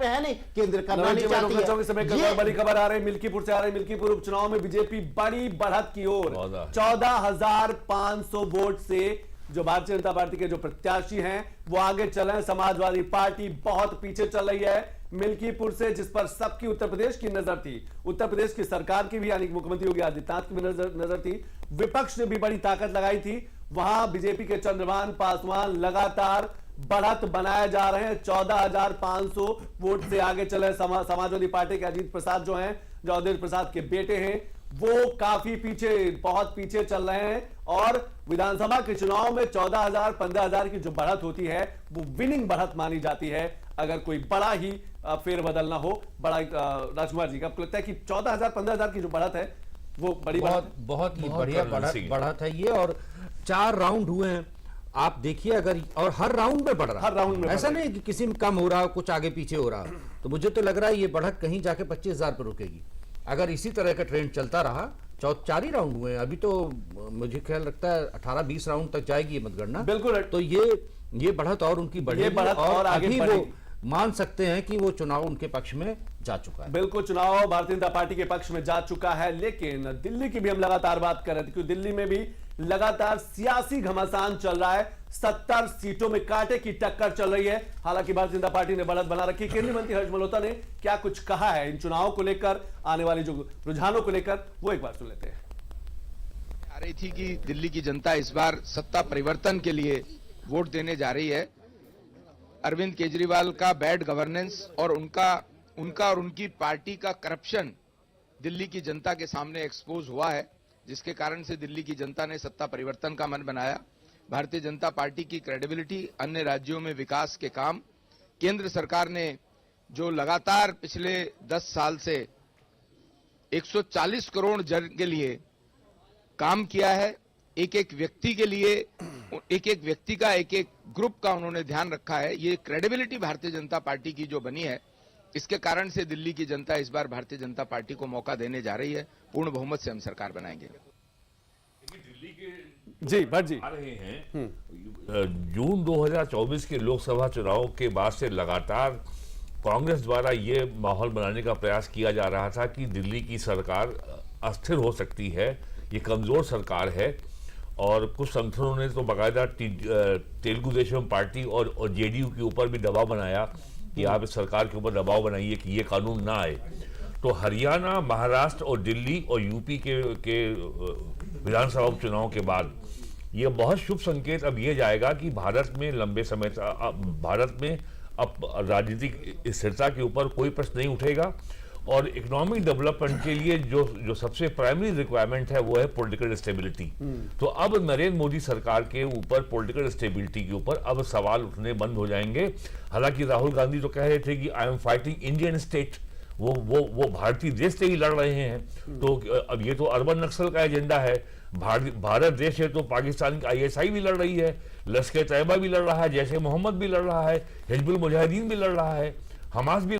है नहीं, केंद्र करना नहीं चाहती है। बड़ी खबर आ रही है मिल्कीपुर से, आ रही मिल्कीपुर उपचुनाव में बीजेपी बड़ी बढ़त की ओर 14,500 वोट से जो भारतीय जनता पार्टी के जो प्रत्याशी हैं वो आगे चल रहे हैं। समाजवादी पार्टी बहुत पीछे चल रही है मिल्कीपुर से, जिस पर सबकी उत्तर प्रदेश की नजर थी, उत्तर प्रदेश की सरकार की भी, यानी मुख्यमंत्री योगी आदित्यनाथ की भी नजर थी। विपक्ष ने भी बड़ी ताकत लगाई थी। वहां बीजेपी के चंद्रभान पासवान लगातार बढ़त बनाए जा रहे हैं। 14,500 वोट से आगे चले। समाजवादी पार्टी के अजीत प्रसाद जो हैं, जो अजीत प्रसाद के बेटे हैं, वो काफी पीछे, बहुत पीछे चल रहे हैं। और विधानसभा के चुनाव में 14,000 15,000 की जो बढ़त होती है वो विनिंग बढ़त मानी जाती है, अगर कोई बड़ा ही फेरबदल ना हो। बड़ा राजकुमार जी का लगता है कि 14,000 15,000 की जो बढ़त है वो बड़ी बहुत ही बढ़िया बढ़त है ये। और 4 राउंड हुए हैं, आप देखिए अगर, और हर राउंड में बढ़ रहा है, हर राउंड में, ऐसा नहीं कि किसी में कम हो रहा, कुछ आगे पीछे हो रहा। तो मुझे तो लग रहा है ये बढ़त कहीं जाके 25,000 पर रुकेगी अगर इसी तरह का ट्रेंड चलता रहा। 4 ही राउंड हुए हैं अभी, तो मुझे ख्याल लगता है 18-20 राउंड तक जाएगी ये मतगणना। बिल्कुल। तो ये बढ़त और उनकी बढ़ेगी, और अभी वो मान सकते हैं कि वो चुनाव उनके पक्ष में जा चुका है। बिल्कुल, चुनाव भारतीय जनता पार्टी के पक्ष में जा चुका है। लेकिन दिल्ली की भी हम लगातार बात कर रहे थे, क्योंकि दिल्ली में भी लगातार सियासी घमासान चल रहा है। 70 सीटों में कांटे की टक्कर चल रही है। हालांकि भारतीय जनता पार्टी ने बढ़त बना रखी। केंद्रीय मंत्री हर्ष मल्होत्रा ने क्या कुछ कहा है इन चुनावों को लेकर, आने वाली जो रुझानों को लेकर, वो एक बार सुन लेते हैं। आ रही थी कि दिल्ली की जनता इस बार सत्ता परिवर्तन के लिए वोट देने जा रही है। अरविंद केजरीवाल का बैड गवर्नेंस और उनका और उनकी पार्टी का करप्शन दिल्ली की जनता के सामने एक्सपोज हुआ है, जिसके कारण से दिल्ली की जनता ने सत्ता परिवर्तन का मन बनाया। भारतीय जनता पार्टी की क्रेडिबिलिटी, अन्य राज्यों में विकास के काम, केंद्र सरकार ने जो लगातार पिछले 10 साल से 140 करोड़ जन के लिए काम किया है, एक एक व्यक्ति के लिए, एक एक व्यक्ति का, एक एक ग्रुप का उन्होंने ध्यान रखा है। ये क्रेडिबिलिटी भारतीय जनता पार्टी की जो बनी है, इसके कारण से दिल्ली की जनता इस बार भारतीय जनता पार्टी को मौका देने जा रही है। पूर्ण बहुमत से हम सरकार बनाएंगे। जी भट्ट जी, आ रहे हैं जून 2024 के लोकसभा चुनाव के बाद से लगातार कांग्रेस द्वारा ये माहौल बनाने का प्रयास किया जा रहा था कि दिल्ली की सरकार अस्थिर हो सकती है, ये कमजोर सरकार है। और कुछ संगठनों ने तो बाकायदा तेलुगु देशम पार्टी और जेडीयू के ऊपर भी दबाव बनाया कि आप इस सरकार के ऊपर दबाव बनाइए कि ये कानून ना आए। तो हरियाणा, महाराष्ट्र और दिल्ली और यूपी के विधानसभा उपचुनाव के बाद ये बहुत शुभ संकेत अब ये जाएगा कि भारत में लंबे समय भारत में अब राजनीतिक स्थिरता के ऊपर कोई प्रश्न नहीं उठेगा। और इकोनॉमिक डेवलपमेंट के लिए जो सबसे प्राइमरी रिक्वायरमेंट है वो है पॉलिटिकल स्टेबिलिटी। तो अब नरेंद्र मोदी सरकार के ऊपर पॉलिटिकल स्टेबिलिटी के ऊपर अब सवाल उठने बंद हो जाएंगे। हालांकि राहुल गांधी तो कह रहे थे कि I am fighting Indian state, वो भारतीय देश से ही लड़ रहे हैं। तो अब ये तो अर्बन नक्सल का एजेंडा है। भारत देश है तो पाकिस्तान की ISI भी लड़ रही है, लश्कर तैयबा भी लड़ रहा है, जैश ए मोहम्मद भी लड़ रहा है, हिजबुल मुजाहिदीन भी लड़ रहा है, हमास भी